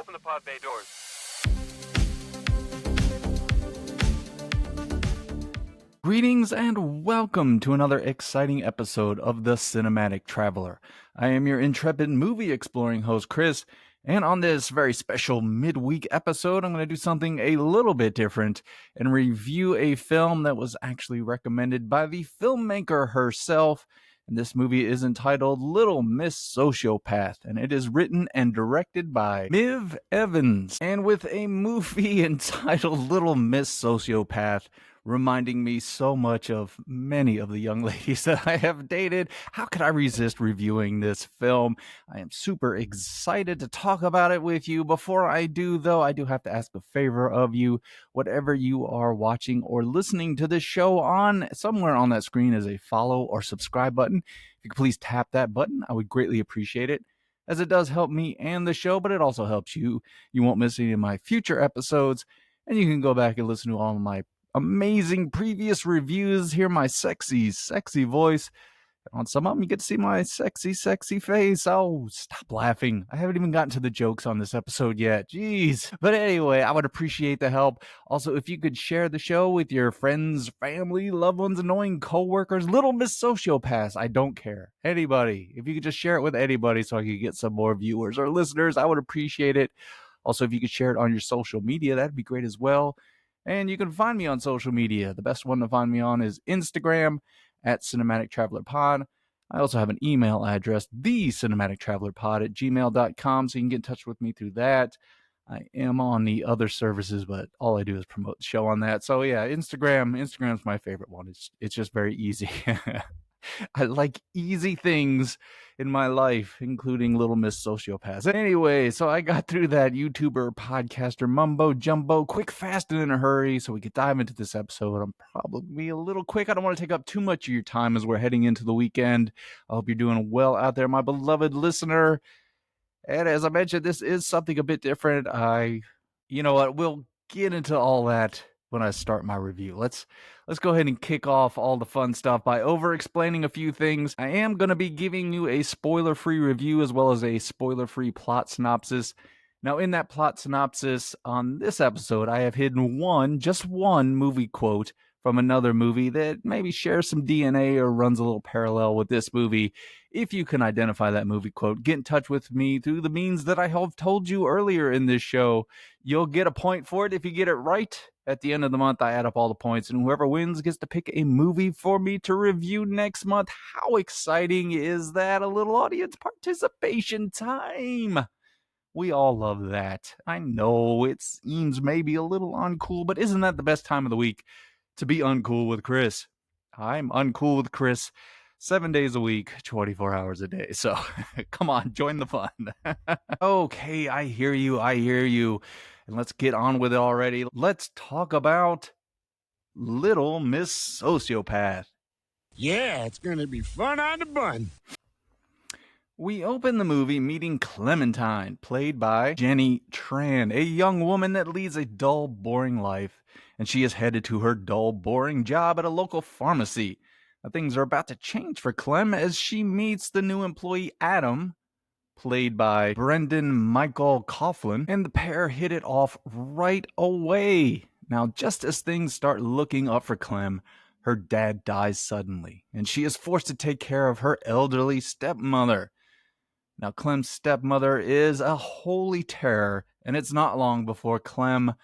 open the pod bay doors. Greetings and welcome to another exciting episode of The Cinematic Traveler. I am your intrepid movie exploring host, Chris, and on this very special midweek episode, I'm going to do something a little bit different and review a film that was actually recommended by the filmmaker herself. And this movie is entitled Little Miss Sociopath, and it is written and directed by Miv Evans. And with a movie entitled Little Miss Sociopath, reminding me so much of many of the young ladies that I have dated, how could I resist reviewing this film? I am super excited to talk about it with you. Before I do, though, I do have to ask a favor of you. Whatever you are watching or listening to this show on, somewhere on that screen is a follow or subscribe button. If you could please tap that button, I would greatly appreciate it, as it does help me and the show, but it also helps you. You won't miss any of my future episodes, and you can go back and listen to all of my amazing previous reviews, hear my sexy voice. On some of them, you get to see my sexy face. Oh, stop laughing. I haven't even gotten to the jokes on this episode yet. Jeez. But anyway, I would appreciate the help. Also, if you could share the show with your friends, family, loved ones, annoying coworkers, Little Miss Sociopaths, I don't care. Anybody. If you could just share it with anybody so I could get some more viewers or listeners, I would appreciate it. Also, if you could share it on your social media, that'd be great as well. And you can find me on social media. The best one to find me on is Instagram at Cinematic Traveler Pod. I also have an email address, thecinimatictravelerpod@gmail.com, so you can get in touch with me through that. I am on the other services, but all I do is promote the show on that. So yeah, Instagram's my favorite one. It's just very easy. I like easy things in my life, including Little Miss Sociopath. Anyway, so I got through that YouTuber, podcaster, mumbo jumbo, quick, fast, and in a hurry, so we could dive into this episode. I'm probably be a little quick. I don't want to take up too much of your time as we're heading into the weekend. I hope you're doing well out there, my beloved listener. And as I mentioned, this is something a bit different. You know what? We'll get into all that when I start my review. Let's go ahead and kick off all the fun stuff by over-explaining a few things. I am going to be giving you a spoiler-free review as well as a spoiler-free plot synopsis. Now, in that plot synopsis on this episode, I have hidden just one movie quote from another movie that maybe shares some DNA or runs a little parallel with this movie. If you can identify that movie quote, get in touch with me through the means that I have told you earlier in this show. You'll get a point for it if you get it right. At the end of the month, I add up all the points, and whoever wins gets to pick a movie for me to review next month. How exciting is that? A little audience participation time. We all love that. I know it seems maybe a little uncool, but isn't that the best time of the week to be uncool with Chris? I'm uncool with Chris 7 days a week, 24 hours a day. So come on, join the fun. Okay, I hear you. And let's get on with it already. Let's talk about Little Miss Sociopath. Yeah, it's going to be fun on the bun. We open the movie meeting Clementine, played by Jenny Tran, a young woman that leads a dull, boring life, and she is headed to her dull, boring job at a local pharmacy. Now, things are about to change for Clem as she meets the new employee Adam, played by Brendan Michael Coughlin, and the pair hit it off right away. Now, just as things start looking up for Clem, her dad dies suddenly, and she is forced to take care of her elderly stepmother. Now, Clem's stepmother is a holy terror, and it's not long before Clem,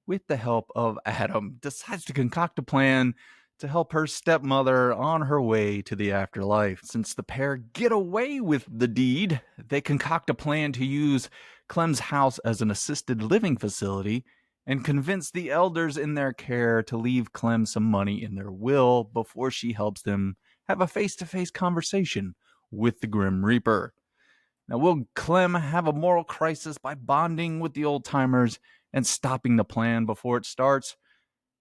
with the help of Adam, decides to concoct a plan to help her stepmother on her way to the afterlife. Since the pair get away with the deed, they concoct a plan to use Clem's house as an assisted living facility and convince the elders in their care to leave Clem some money in their will before she helps them have a face-to-face conversation with the Grim Reaper. Now, will Clem have a moral crisis by bonding with the old-timers and stopping the plan before it starts?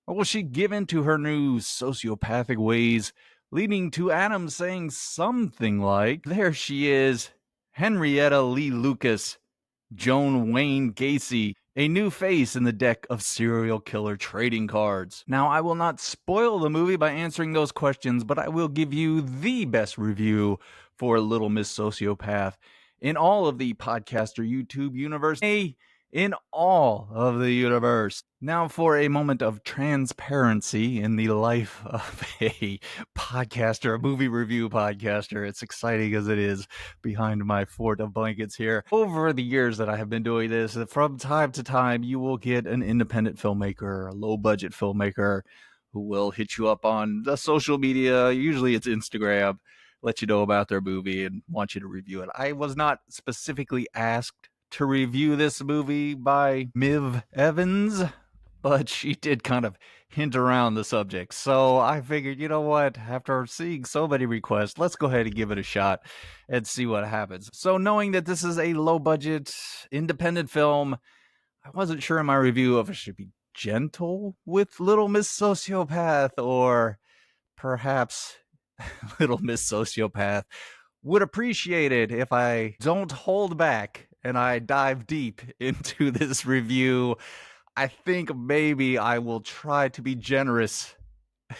Or will she give in to her new sociopathic ways, leading to Adam saying something like, "There she is, Henrietta Lee Lucas, Joan Wayne Gacy, a new face in the deck of serial killer trading cards." Now, I will not spoil the movie by answering those questions, but I will give you the best review for Little Miss Sociopath in all of the podcaster YouTube universe. in all of the universe. Now, for a moment of transparency in the life of a podcaster, a movie review podcaster. It's exciting as it is behind my fort of blankets here. Over the years that I have been doing this, from time to time, you will get an independent filmmaker, a low budget filmmaker who will hit you up on the social media. Usually it's Instagram, let you know about their movie and want you to review it. I was not specifically asked to review this movie by Miv Evans, but she did kind of hint around the subject. So I figured, you know what? After seeing so many requests, let's go ahead and give it a shot and see what happens. So, knowing that this is a low budget independent film, I wasn't sure in my review if it should be gentle with Little Miss Sociopath or perhaps Little Miss Sociopath would appreciate it if I don't hold back and I dive deep into this review. I think maybe I will try to be generous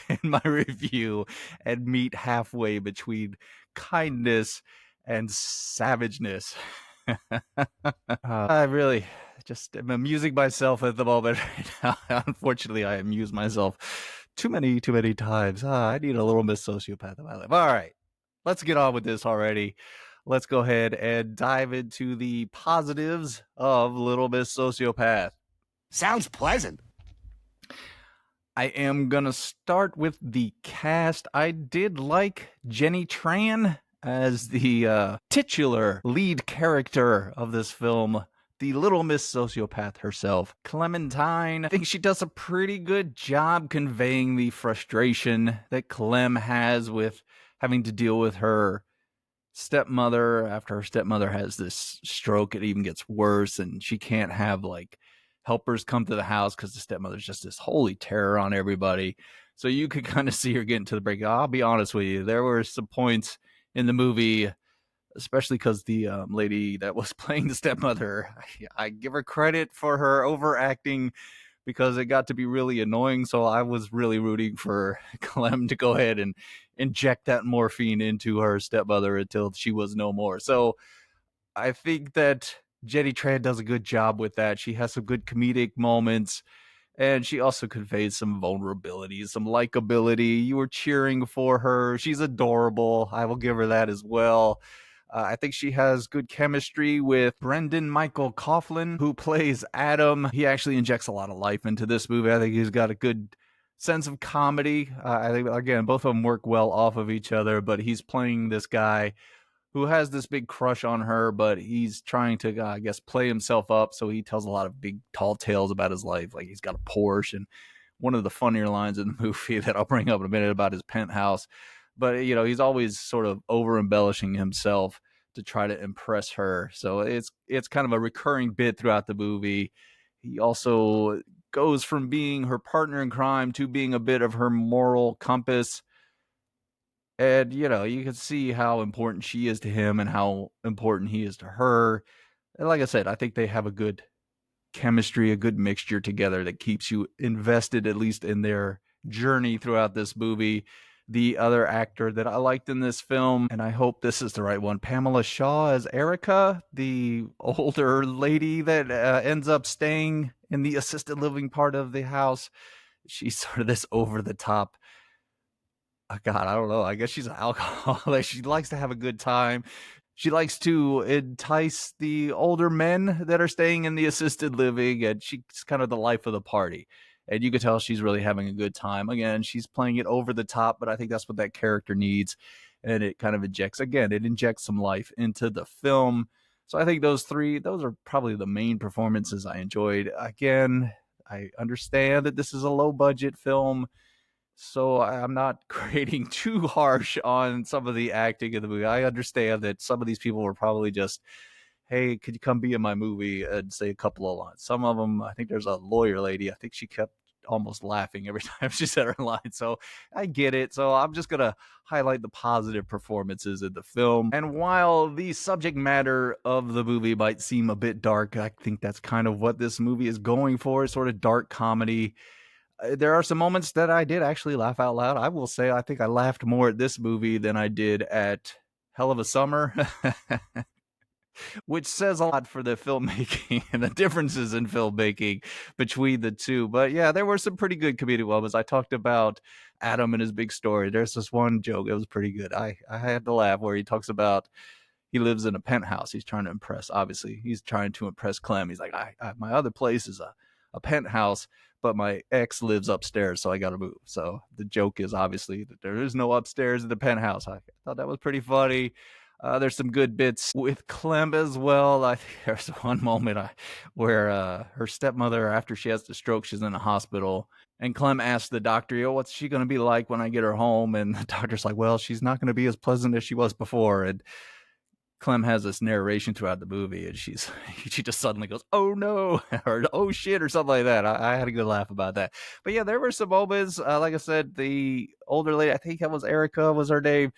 in my review and meet halfway between kindness and savageness. I really just am amusing myself at the moment right now. Unfortunately, I amuse myself too many times. I need a little Miss Sociopath in my life. All right, let's get on with this already. Let's go ahead and dive into the positives of Little Miss Sociopath. Sounds pleasant. I am gonna start with the cast. I did like Jenny Tran as the titular lead character of this film, the Little Miss Sociopath herself. Clementine, I think she does a pretty good job conveying the frustration that Clem has with having to deal with her stepmother. After her stepmother has this stroke, it even gets worse, and she can't have like helpers come to the house because the stepmother's just this holy terror on everybody. So you could kind of see her getting to the break. I'll be honest with you, there were some points in the movie, especially because the lady that was playing the stepmother, I give her credit for her overacting because it got to be really annoying. So I was really rooting for Clem to go ahead and inject that morphine into her stepmother until she was no more. So I think that Jenny Tran does a good job with that. She has some good comedic moments, and she also conveys some vulnerability, some likability. You were cheering for her. She's adorable. I will give her that as well. I think she has good chemistry with Brendan Michael Coughlin, who plays Adam. He actually injects a lot of life into this movie. I think he's got a good sense of comedy. I think, again, both of them work well off of each other, but he's playing this guy who has this big crush on her, but he's trying to, I guess, play himself up. So he tells a lot of big, tall tales about his life. Like he's got a Porsche, and one of the funnier lines in the movie that I'll bring up in a minute about his penthouse. But, you know, he's always sort of over embellishing himself to try to impress her. So it's kind of a recurring bit throughout the movie. He also goes from being her partner in crime to being a bit of her moral compass. And, you know, you can see how important she is to him and how important he is to her. And like I said, I think they have a good chemistry, a good mixture together that keeps you invested, at least in their journey throughout this movie. The other actor that I liked in this film, and I hope this is the right one, Pamela Shaw as Erica, the older lady that ends up staying in the assisted living part of the house. She's sort of this over the top, God, I don't know. I guess she's an alcoholic. She likes to have a good time. She likes to entice the older men that are staying in the assisted living, and she's kind of the life of the party. And you can tell she's really having a good time. Again, she's playing it over the top, but I think that's what that character needs. And it kind of injects some life into the film. So I think those are probably the main performances I enjoyed. Again, I understand that this is a low budget film, so I'm not creating too harsh on some of the acting in the movie. I understand that some of these people were probably just, hey, could you come be in my movie and say a couple of lines? Some of them, I think there's a lawyer lady. I think she kept almost laughing every time she said her line. So I get it. So I'm just going to highlight the positive performances in the film. And while the subject matter of the movie might seem a bit dark, I think that's kind of what this movie is going for, sort of dark comedy. There are some moments that I did actually laugh out loud. I will say I think I laughed more at this movie than I did at Hell of a Summer. which says a lot for the filmmaking and the differences in filmmaking between the two. But yeah, there were some pretty good comedic moments. I talked about Adam and his big story. There's this one joke, it was pretty good. I had to laugh where he talks about he lives in a penthouse. He's trying to impress, obviously, he's trying to impress Clem. He's like, my other place is a penthouse, but my ex lives upstairs, so I got to move. So the joke is obviously that there is no upstairs in the penthouse. I thought that was pretty funny. There's some good bits with Clem as well. I think there's one moment where her stepmother, after she has the stroke, she's in a hospital, and Clem asks the doctor, what's she going to be like when I get her home? And the doctor's like, well, she's not going to be as pleasant as she was before. And Clem has this narration throughout the movie, and she just suddenly goes, "Oh no," or "Oh shit," or something like that. I had a good laugh about that. But yeah, there were some moments. Like I said, the older lady, I think that was Erica, was her name.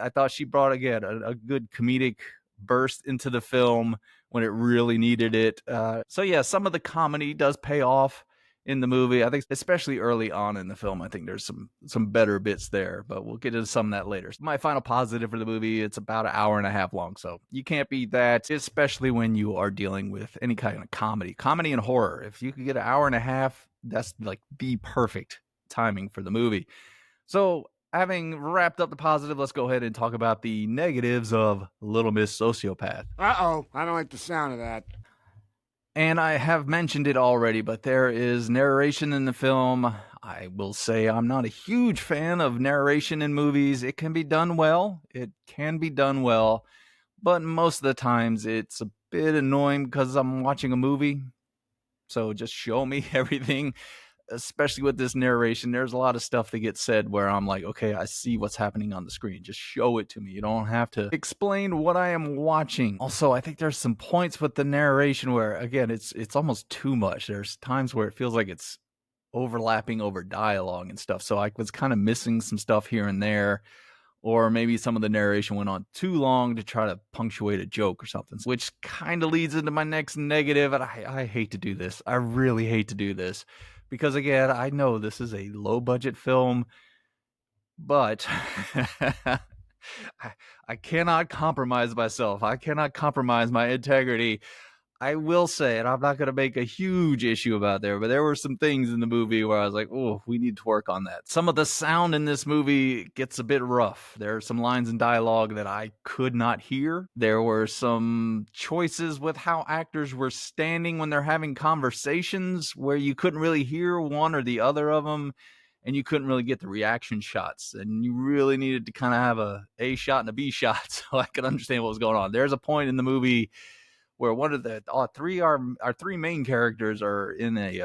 I thought she brought again a good comedic burst into the film when it really needed it. So yeah, some of the comedy does pay off in the movie. I think especially early on in the film, I think there's some better bits there, but we'll get into some of that later. My final positive for the movie, it's about an hour and a half long, so you can't beat that, especially when you are dealing with any kind of comedy and horror. If you could get an hour and a half, that's like the perfect timing for the movie. So, having wrapped up the positive, let's go ahead and talk about the negatives of Little Miss Sociopath. Uh-oh, I don't like the sound of that. And I have mentioned it already, but there is narration in the film. I will say I'm not a huge fan of narration in movies. It can be done well. But most of the times it's a bit annoying because I'm watching a movie. So just show me everything, especially with this narration. There's a lot of stuff that gets said where I'm like, okay, I see what's happening on the screen. Just show it to me. You don't have to explain what I am watching. Also, I think there's some points with the narration where, again, it's almost too much. There's times where it feels like it's overlapping over dialogue and stuff. So I was kind of missing some stuff here and there. Or maybe some of the narration went on too long to try to punctuate a joke or something, which kind of leads into my next negative. And I hate to do this. I really hate to do this because, again, I know this is a low budget film, but I, I cannot compromise myself. I cannot compromise my integrity. I will say, and I'm not going to make a huge issue about there, but there were some things in the movie where I was like, oh, we need to work on that. Some of the sound in this movie gets a bit rough. There are some lines in dialogue that I could not hear. There were some choices with how actors were standing when they're having conversations where you couldn't really hear one or the other of them. And you couldn't really get the reaction shots, and you really needed to kind of have a shot and a B shot so I could understand what was going on. There's a point in the movie where one of the our three main characters are in a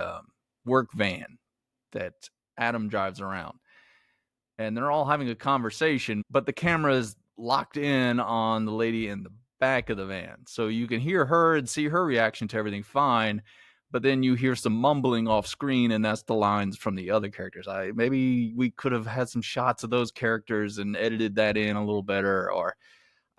work van that Adam drives around, and they're all having a conversation, but the camera is locked in on the lady in the back of the van, so you can hear her and see her reaction to everything fine. But then you hear some mumbling off screen, and that's the lines from the other characters. Maybe we could have had some shots of those characters and edited that in a little better, or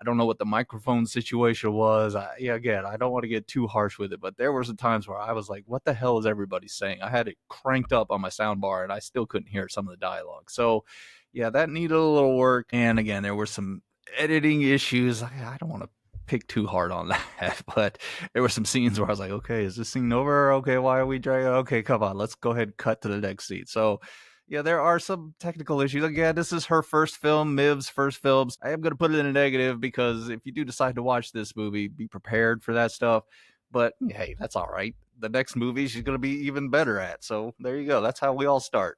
I don't know what the microphone situation was. Again, I don't want to get too harsh with it, but there were some times where I was like, what the hell is everybody saying? I had it cranked up on my sound bar and I still couldn't hear some of the dialogue. So, yeah, that needed a little work. And again, there were some editing issues. I don't want to pick too hard on that, but there were some scenes where I was like, okay, is this scene over? Okay, why are we dragging? Okay, come on, let's go ahead and cut to the next scene. So, yeah, there are some technical issues. Again, this is her first film, Miv's first films. I am going to put it in a negative because if you do decide to watch this movie, be prepared for that stuff. But hey, that's all right. The next movie she's going to be even better at. So there you go. That's how we all start.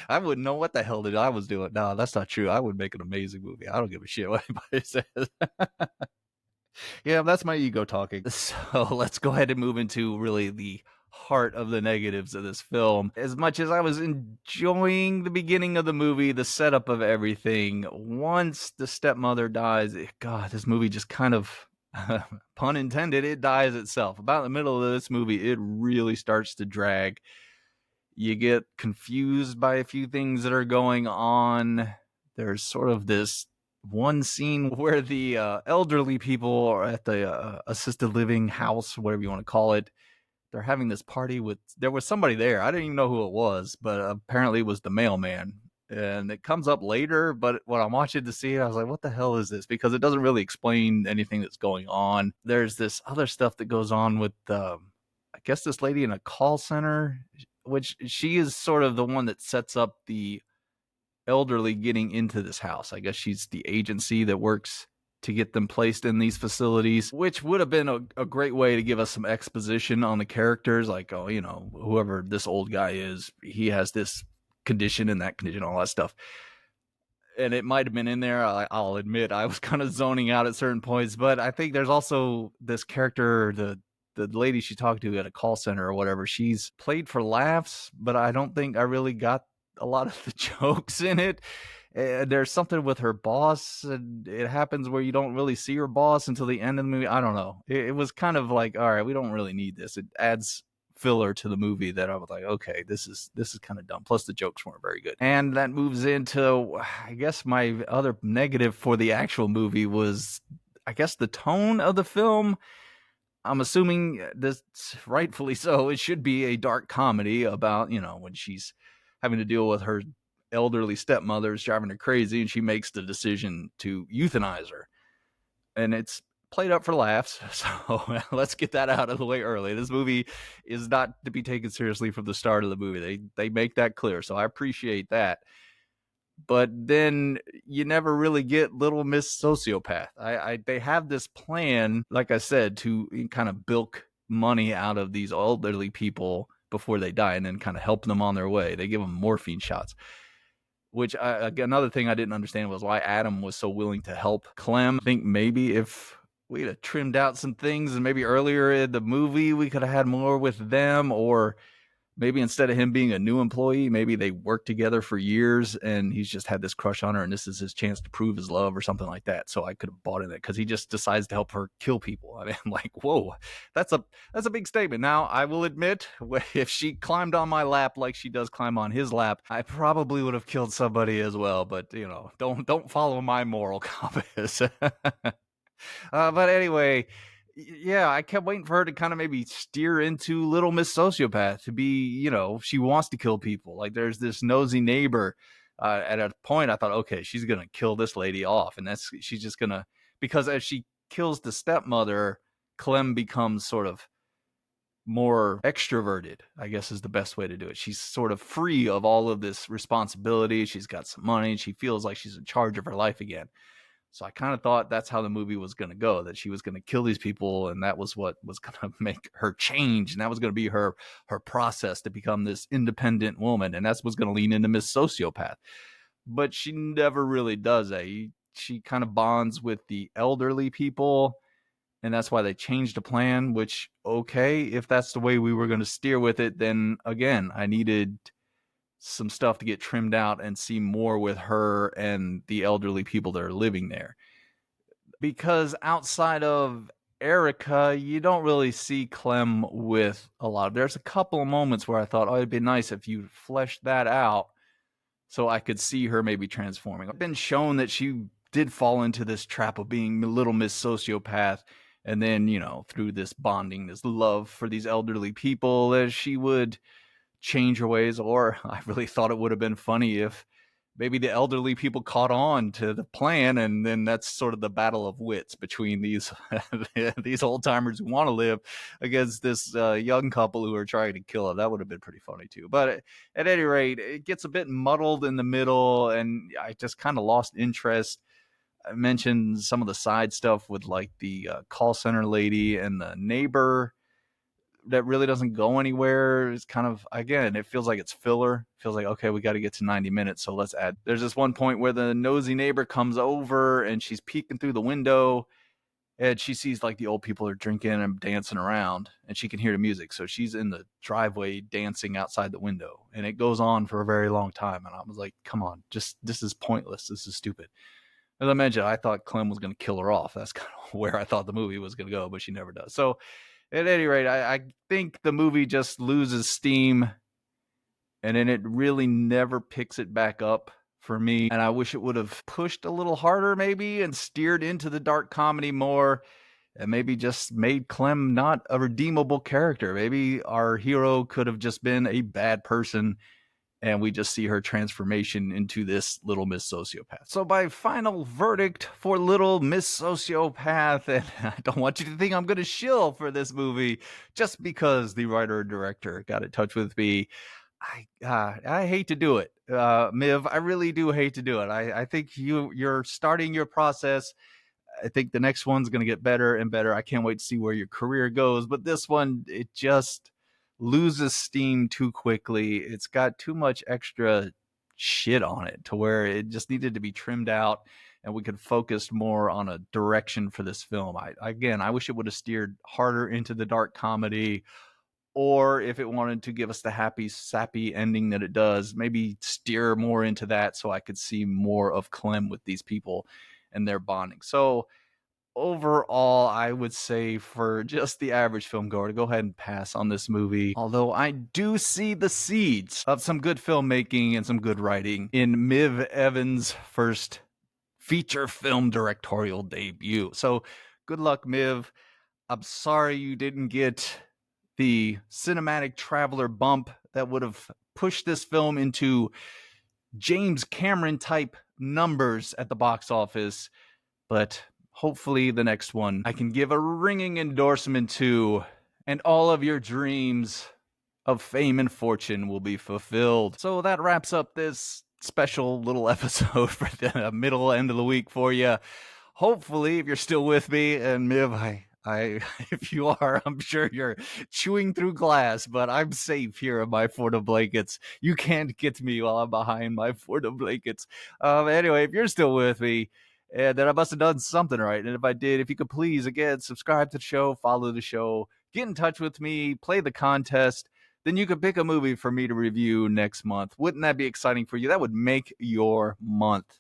I wouldn't know what the hell I was doing. No, that's not true. I would make an amazing movie. I don't give a shit what anybody says. Yeah, that's my ego talking. So let's go ahead and move into really the heart of the negatives of this film. As much as I was enjoying the beginning of the movie, the setup of everything, once the stepmother dies, God, this movie just kind of, pun intended, it dies itself. About the middle of this movie, it really starts to drag. You get confused by a few things that are going on. There's sort of this one scene where the elderly people are at the assisted living house, whatever you want to call it. They're having this party with, there was somebody there. I didn't even know who it was, but apparently it was the mailman. and it comes up later, but when I'm watching to see it, I was like, what the hell is this? Because it doesn't really explain anything that's going on. There's this other stuff that goes on with, I guess, this lady in a call center, which she is sort of the one that sets up the elderly getting into this house. I guess she's the agency that works to get them placed in these facilities, which would have been a great way to give us some exposition on the characters. Like, oh, whoever this old guy is, he has this condition and that condition, all that stuff. And it might have been in there. I'll admit I was kind of zoning out at certain points, but I think there's also this character, the lady she talked to at a call center or whatever. She's played for laughs, but I don't think I really got a lot of the jokes in it. There's something with her boss, and it happens where you don't really see her boss until the end of the movie. I don't know. It was kind of like, all right, we don't really need this. It adds filler to the movie that I was like, okay, this is kind of dumb. Plus the jokes weren't very good. And that moves into, I guess, my other negative for the actual movie was, I guess, the tone of the film. I'm assuming this, rightfully so, it should be a dark comedy about, when she's having to deal with her elderly stepmother's driving her crazy, and she makes the decision to euthanize her. And it's played up for laughs. So let's get that out of the way early. This movie is not to be taken seriously from the start of the movie. They make that clear. So I appreciate that. But then you never really get Little Miss Sociopath. They have this plan, like I said, to kind of bilk money out of these elderly people before they die and then kind of help them on their way. They give them morphine shots. Which another thing I didn't understand was why Adam was so willing to help Clem. I think maybe if we'd have trimmed out some things and maybe earlier in the movie we could have had more with them, or maybe instead of him being a new employee, maybe they worked together for years and he's just had this crush on her and this is his chance to prove his love or something like that. So I could have bought in it because he just decides to help her kill people. I mean, I'm like, whoa, that's a big statement. Now, I will admit, if she climbed on my lap like she does climb on his lap, I probably would have killed somebody as well. But don't follow my moral compass. But anyway, yeah, I kept waiting for her to kind of maybe steer into Little Miss Sociopath to be, she wants to kill people. Like there's this nosy neighbor. At a point, I thought, okay, she's gonna kill this lady off, and she's just gonna, because as she kills the stepmother, Clem becomes sort of more extroverted, I guess is the best way to do it. She's sort of free of all of this responsibility. She's got some money. She feels like she's in charge of her life again. So I kind of thought that's how the movie was going to go, that she was going to kill these people, and that was what was going to make her change, and that was going to be her process to become this independent woman, and that's what's going to lean into Miss Sociopath. But she never really does that. She kind of bonds with the elderly people, and that's why they changed the plan, which, okay, if that's the way we were going to steer with it, then again, I needed some stuff to get trimmed out and see more with her and the elderly people that are living there. Because outside of Erica, you don't really see Clem with a lot. There's a couple of moments where I thought, oh, it'd be nice if you fleshed that out so I could see her maybe transforming. I've been shown that she did fall into this trap of being Little Miss Sociopath. And then, through this bonding, this love for these elderly people, as she would change her ways. Or I really thought it would have been funny if maybe the elderly people caught on to the plan, and then that's sort of the battle of wits between these these old timers who want to live against this young couple who are trying to kill her. That would have been pretty funny too. But at any rate, it gets a bit muddled in the middle, and I just kind of lost interest. I mentioned some of the side stuff with like the call center lady and the neighbor that really doesn't go anywhere. It's kind of, again, it feels like it's filler. It feels like, okay, we got to get to 90 minutes, so let's add. There's this one point where the nosy neighbor comes over and she's peeking through the window, and she sees like the old people are drinking and dancing around, and she can hear the music. So she's in the driveway dancing outside the window, and it goes on for a very long time. And I was like, come on, just, this is pointless. This is stupid. As I mentioned, I thought Clem was going to kill her off. That's kind of where I thought the movie was going to go, but she never does. So at any rate, I think the movie just loses steam, and then it really never picks it back up for me. And I wish it would have pushed a little harder maybe and steered into the dark comedy more, and maybe just made Clem not a redeemable character. Maybe our hero could have just been a bad person, and we just see her transformation into this Little Miss Sociopath. So my final verdict for Little Miss Sociopath, and I don't want you to think I'm going to shill for this movie just because the writer and director got in touch with me. I hate to do it, Miv. I really do hate to do it. I think you're starting your process. I think the next one's going to get better and better. I can't wait to see where your career goes. But this one, it just loses steam too quickly. It's got too much extra shit on it to where it just needed to be trimmed out and we could focus more on a direction for this film. I wish it would have steered harder into the dark comedy, or if it wanted to give us the happy, sappy ending that it does, maybe steer more into that so I could see more of Clem with these people and their bonding. So overall, I would say for just the average film goer to go ahead and pass on this movie. Although I do see the seeds of some good filmmaking and some good writing in Miv Evans' first feature film directorial debut. So good luck, Miv. I'm sorry you didn't get the cinematic traveler bump that would have pushed this film into James Cameron type numbers at the box office, but hopefully the next one I can give a ringing endorsement to, and all of your dreams of fame and fortune will be fulfilled. So that wraps up this special little episode for the middle end of the week for you. Hopefully, if you're still with me, and Miv, if you are, I'm sure you're chewing through glass, but I'm safe here in my fort of blankets. You can't get me while I'm behind my fort of blankets. Anyway, if you're still with me, then I must have done something right. And if I did, if you could please, again, subscribe to the show, follow the show, get in touch with me, play the contest, then you could pick a movie for me to review next month. Wouldn't that be exciting for you? That would make your month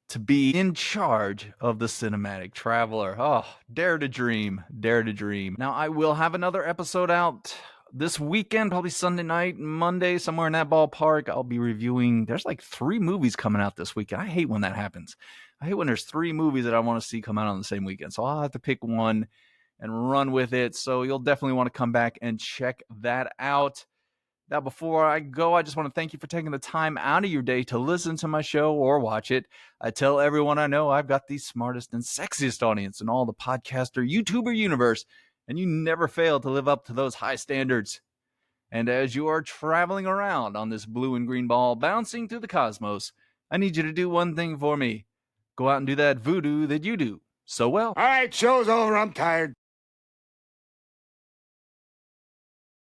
to be in charge of the cinematic traveler. Oh, dare to dream, dare to dream. Now, I will have another episode out this weekend, probably Sunday night, Monday, somewhere in that ballpark. I'll be reviewing, there's like 3 movies coming out this weekend. I hate when that happens. I hate when there's 3 movies that I want to see come out on the same weekend. So I'll have to pick one and run with it. So you'll definitely want to come back and check that out. Now, before I go, I just want to thank you for taking the time out of your day to listen to my show or watch it. I tell everyone I know I've got the smartest and sexiest audience in all the podcaster YouTuber universe, and you never fail to live up to those high standards. And as you are traveling around on this blue and green ball bouncing through the cosmos, I need you to do one thing for me. Go out and do that voodoo that you do so well. All right, show's over. I'm tired.